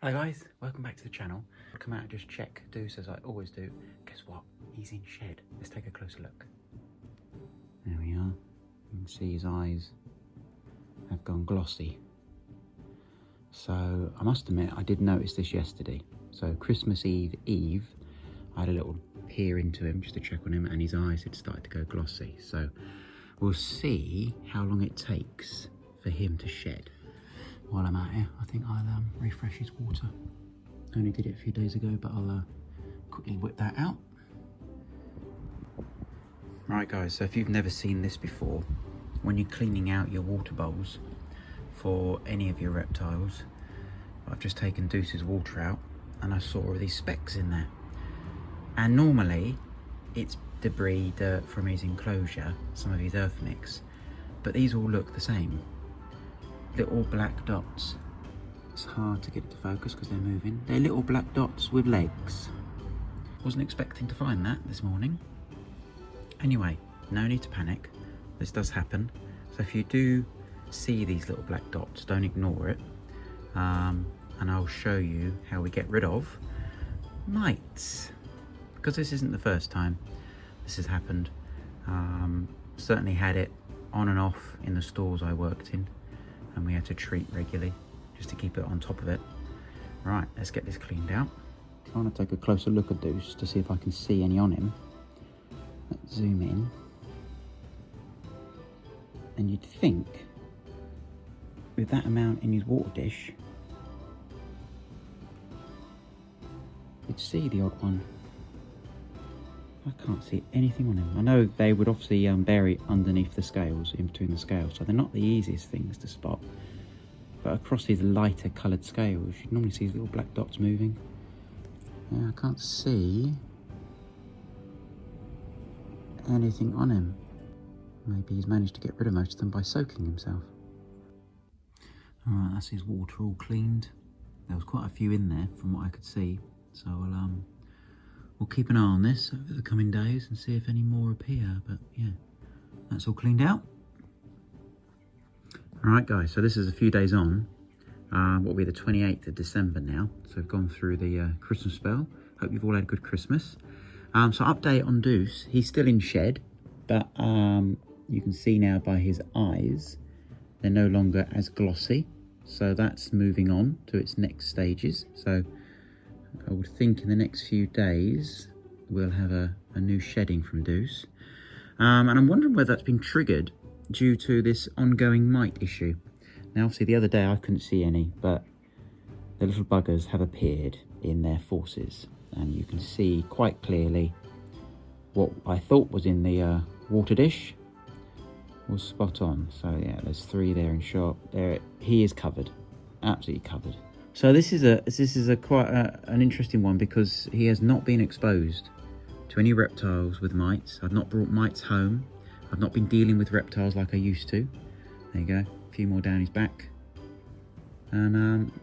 Hi guys, welcome back to the channel. I'll come out and just check Duse as I always do. Guess what? He's in shed. Let's take a closer look. There we are. You can see his eyes have gone glossy. So I must admit, I did notice this yesterday. So Christmas Eve, I had a little peer into him just to check on him, and his eyes had started to go glossy. So we'll see how long it takes for him to shed. While I'm out here, I think I'll refresh his water. Only did it a few days ago, but I'll quickly whip that out. Right guys, so if you've never seen this before, when you're cleaning out your water bowls for any of your reptiles, I've just taken Duse's water out and I saw all these specks in there. And normally it's debris, dirt from his enclosure, some of his earth mix, but these all look the same. Little black dots. It's hard to get it to focus because they're moving. They're little black dots with legs. Wasn't expecting to find that this morning. Anyway, no need to panic. This does happen. So if you do see these little black dots, don't ignore it. And I'll show you how we get rid of mites. Because this isn't the first time this has happened. Certainly had it on and off in the stores I worked in, and we had to treat regularly just to keep it on top of it. Right, let's get this cleaned out. Trying to take a closer look at Duse to see if I can see any on him. Let's zoom in. And you'd think with that amount in his water dish, you'd see the odd one. I can't see anything on him. I know they would obviously bury underneath the scales, in between the scales, so they're not the easiest things to spot. But across these lighter coloured scales, you normally see these little black dots moving. Yeah, I can't see anything on him. Maybe he's managed to get rid of most of them by soaking himself. Alright, that's his water all cleaned. There was quite a few in there from what I could see, so we'll keep an eye on this over the coming days and see if any more appear, but yeah, that's all cleaned out. All right guys, so this is a few days on. What will be the 28th of December now. So we've gone through the Christmas spell. Hope you've all had a good Christmas. So update on Duse, he's still in shed, but you can see now by his eyes, they're no longer as glossy. So that's moving on to its next stages. So I would think in the next few days we'll have a new shedding from Duse. And I'm wondering whether that's been triggered due to this ongoing mite issue. Now obviously the other day I couldn't see any, but the little buggers have appeared in their forces, and you can see quite clearly what I thought was in the water dish was spot on. So yeah, there's 3 there in shot. There, he is covered, absolutely covered. So this is a quite an interesting one, because he has not been exposed to any reptiles with mites. I've not brought mites home. I've not been dealing with reptiles like I used to. There you go, a few more down his back. And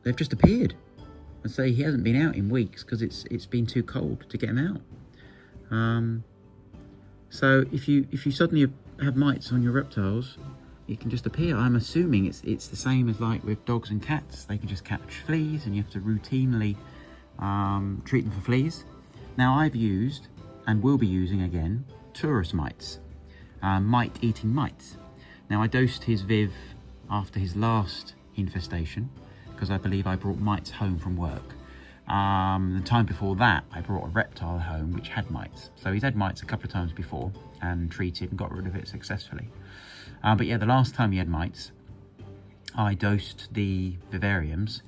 they've just appeared. I say he hasn't been out in weeks because it's been too cold to get him out. So if you suddenly have mites on your reptiles, it can just appear. I'm assuming it's the same as like with dogs and cats. They can just catch fleas and you have to routinely treat them for fleas. Now I've used, and will be using again, tourist mites, mite-eating mites. Now I dosed his Viv after his last infestation because I believe I brought mites home from work. The time before that I brought a reptile home which had mites. So he's had mites a couple of times before and treated and got rid of it successfully. But yeah, the last time he had mites, I dosed the vivariums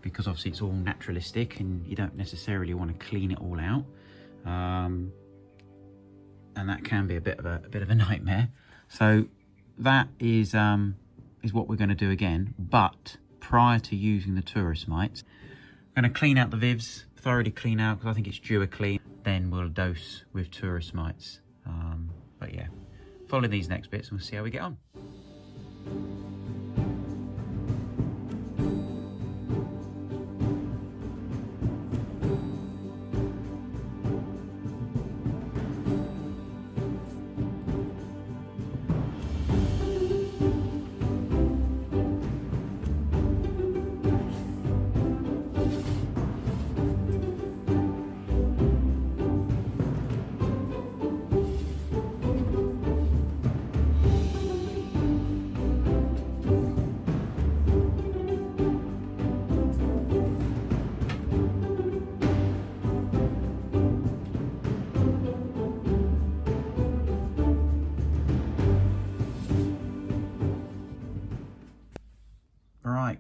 because obviously it's all naturalistic and you don't necessarily want to clean it all out. And that can be a bit of a nightmare. So that is what we're going to do again. But prior to using the tourist mites, I'm going to clean out the Vivs, thoroughly clean out because I think it's due a clean. Then we'll dose with tourist mites. But yeah, follow these next bits and we'll see how we get on.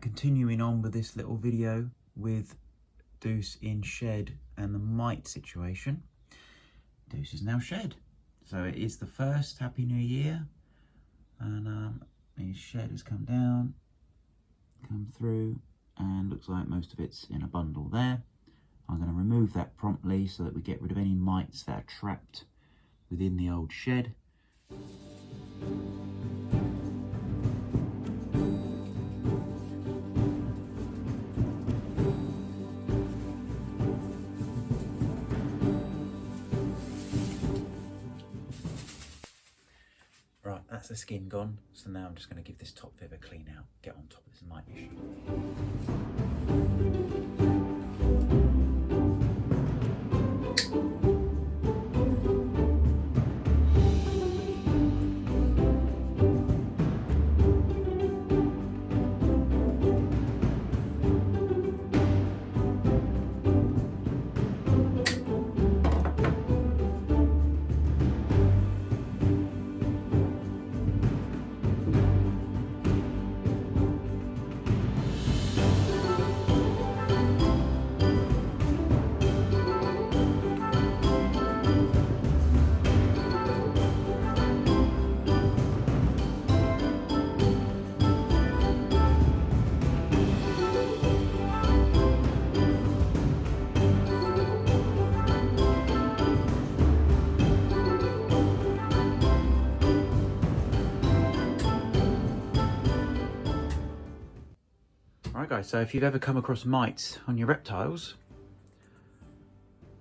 Right, continuing on with this little video with Duse in shed and the mite situation. Duse is now shed. So it is the first. Happy New Year. And his shed has come down, come through, and looks like most of it's in a bundle there. I'm going to remove that promptly so that we get rid of any mites that are trapped within the old shed. Right, that's the skin gone. So now I'm just going to give this top viv a clean out, get on top of this mite issue. Alright guys, so if you've ever come across mites on your reptiles,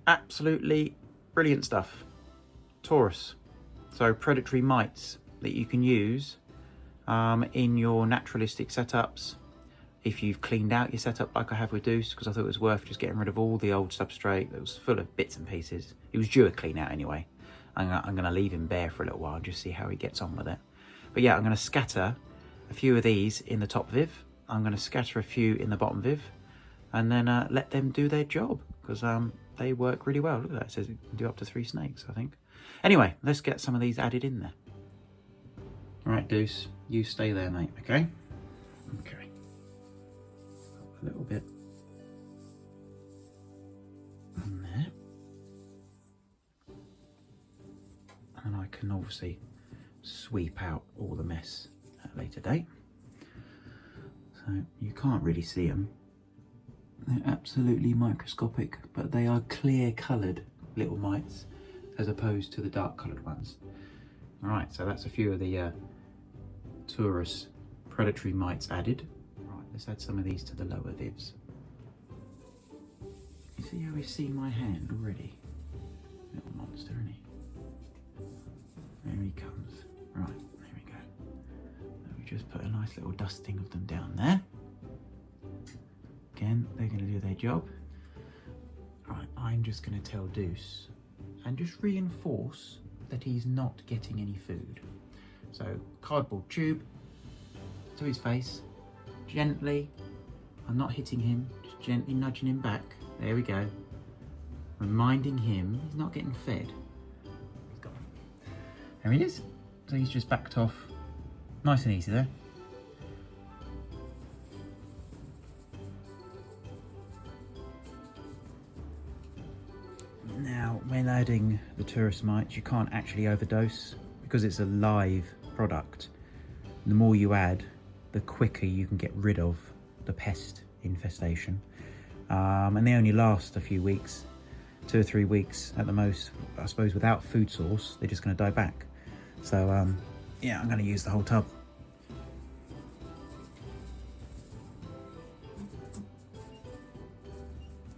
absolutely brilliant stuff. Taurus. So predatory mites that you can use in your naturalistic setups. If you've cleaned out your setup like I have with Duse, because I thought it was worth just getting rid of all the old substrate that was full of bits and pieces. It was due a clean out anyway. I'm going to leave him bare for a little while and just see how he gets on with it. But yeah, I'm going to scatter a few of these in the top viv. I'm going to scatter a few in the bottom viv, and then let them do their job, because they work really well. Look at that, it says it can do up to 3 snakes, I think. Anyway, let's get some of these added in there. All right, Duse, you stay there, mate, okay? Okay. A little bit in there. And I can obviously sweep out all the mess at a later date. So you can't really see them. They're absolutely microscopic, but they are clear coloured little mites as opposed to the dark coloured ones. Alright, so that's a few of the Taurus predatory mites added. Right, let's add some of these to the lower vivs. You see how he's seen my hand already? Little monster, isn't he? There he comes. Right, there we go. Just put a nice little dusting of them down there. Again, they're going to do their job. Right, I'm just going to tell Duse and just reinforce that he's not getting any food. So, cardboard tube to his face, gently. I'm not hitting him, just gently nudging him back. There we go. Reminding him he's not getting fed. He's gone. There he is. So he's just backed off. Nice and easy there. Now, when adding the Taurus mites, you can't actually overdose because it's a live product. The more you add, the quicker you can get rid of the pest infestation. And they only last a few weeks, 2 or 3 weeks at the most. I suppose without food source, they're just going to die back. So, yeah, I'm going to use the whole tub.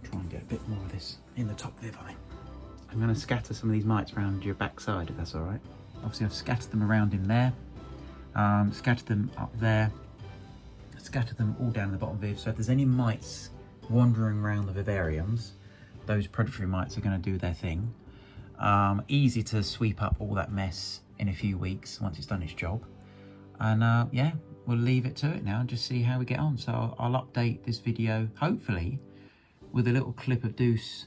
Try and get a bit more of this in the top viv. I'm going to scatter some of these mites around your backside, if that's all right. Obviously, I've scattered them around in there, scattered them up there, scattered them all down in the bottom viv. So if there's any mites wandering around the vivariums, those predatory mites are going to do their thing. Easy to sweep up all that mess in a few weeks once it's done its job. And yeah, we'll leave it to it now and just see how we get on. So I'll update this video, hopefully, with a little clip of Duse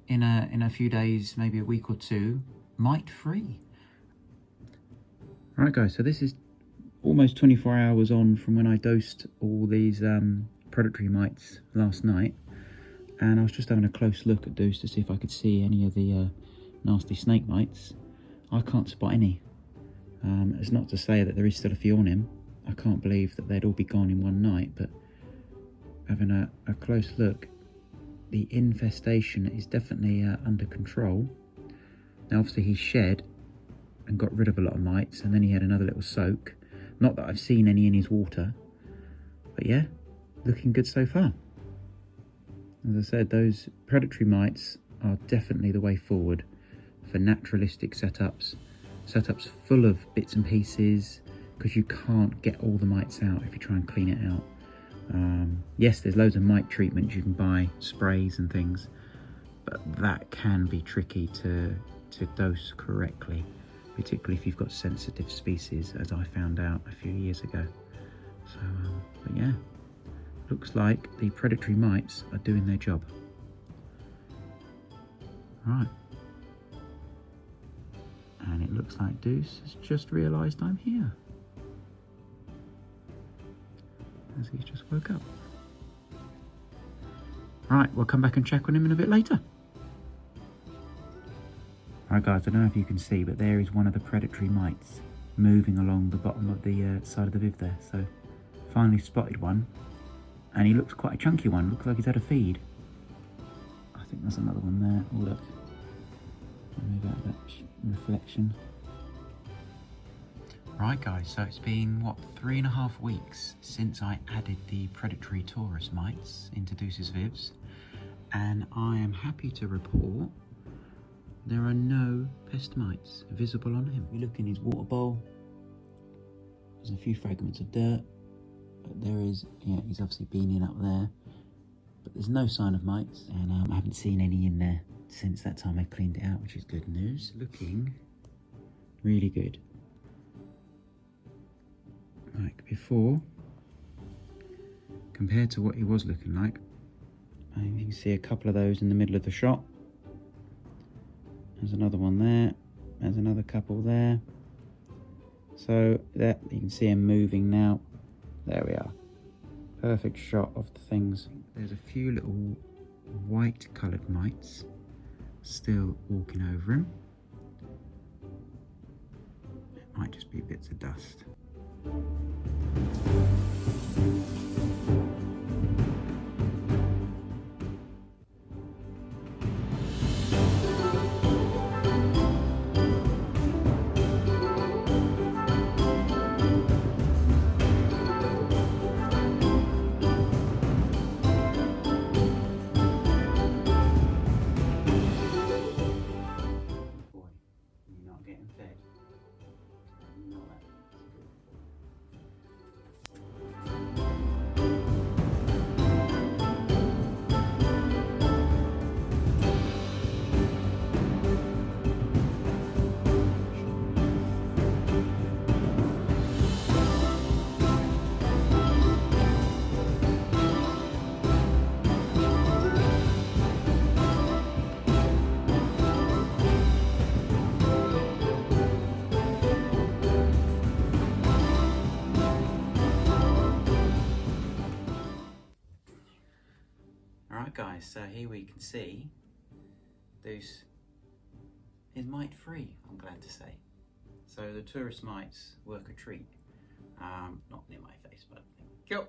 in a few days, maybe a week or two, mite free. Right guys, so this is almost 24 hours on from when I dosed all these predatory mites last night, and I was just having a close look at Duse to see if I could see any of the nasty snake mites. I can't spot any. It's not to say that there is still a few on him. I can't believe that they'd all be gone in one night, but having a close look, the infestation is definitely under control. Now obviously he shed and got rid of a lot of mites, and then he had another little soak. Not that I've seen any in his water, but yeah, looking good so far. As I said, those predatory mites are definitely the way forward for naturalistic setups full of bits and pieces, because you can't get all the mites out if you try and clean it out. Yes, there's loads of mite treatments you can buy, sprays and things, but that can be tricky to dose correctly, particularly if you've got sensitive species, as I found out a few years ago. So, but yeah, looks like the predatory mites are doing their job. Right. And it looks like Duse has just realised I'm here, as he's just woke up. Right, we'll come back and check on him in a bit later. Alright guys, I don't know if you can see, but there is one of the predatory mites moving along the bottom of the side of the viv there. So finally spotted one, and he looks quite a chunky one. Looks like he's had a feed. I think there's another one there. Oh look, move out of that reflection. Right guys, so it's been what, 3.5 weeks since I added the predatory Taurus mites into Duse's vivs, and I am happy to report there are no pest mites visible on him. We look in his water bowl, there's a few fragments of dirt, but there is, yeah, he's obviously been in up there, but there's no sign of mites, and I haven't seen any in there since that time I cleaned it out, which is good news. Looking really good. Like before, compared to what he was looking like. And you can see a couple of those in the middle of the shot. There's another one there. There's another couple there. So that you can see him moving now. There we are. Perfect shot of the things. There's a few little white coloured mites still walking over him. It might just be bits of dust. Alright guys, so here we can see Duse is mite free, I'm glad to say. So the tourist mites work a treat. Not near my face, but you're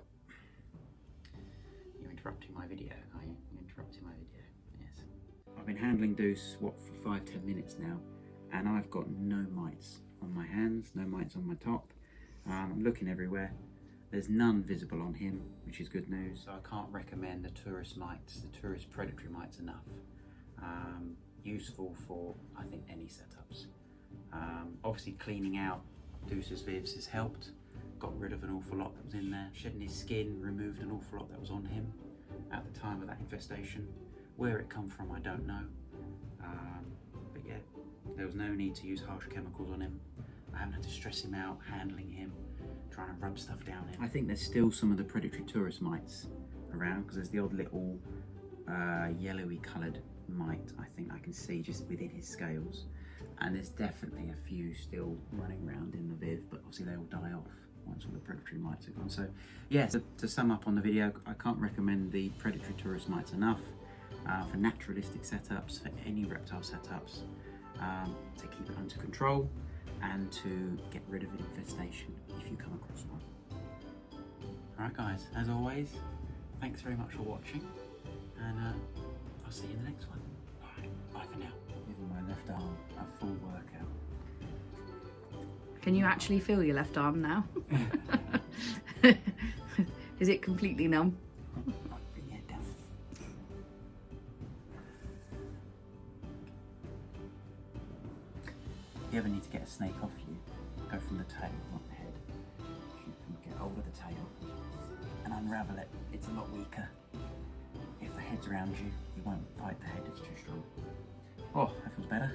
interrupting my video, are you? You're interrupting my video, yes. I've been handling Duse, what, for 5-10 minutes now, and I've got no mites on my hands, no mites on my top. I'm looking everywhere. There's none visible on him, which is good news. So I can't recommend the tourist mites, the tourist predatory mites enough. Useful for, I think, any setups. Obviously cleaning out Duse's vivs has helped. Got rid of an awful lot that was in there. Shedding his skin, removed an awful lot that was on him at the time of that infestation. Where it come from, I don't know. But yeah, there was no need to use harsh chemicals on him. I haven't had to stress him out, handling him, trying to rub stuff down him. I think there's still some of the predatory tourist mites around, because there's the odd little yellowy coloured mite I think I can see just within his scales, and there's definitely a few still running around in the viv, but obviously they will die off once all the predatory mites are gone. So yeah, to sum up on the video, I can't recommend the predatory tourist mites enough for naturalistic setups, for any reptile setups, to keep it under control and to get rid of an infestation if you come across one. Alright guys, as always, thanks very much for watching, and I'll see you in the next one. Alright, bye for now. Giving my left arm a full workout. Can you actually feel your left arm now? Is it completely numb? Bring your head down. If you ever need to get a snake off you, go from the tail, not the head. You can get hold of the tail and unravel it. It's a lot weaker. If the head's around you, you won't fight the head, it's too strong. Oh, that feels better.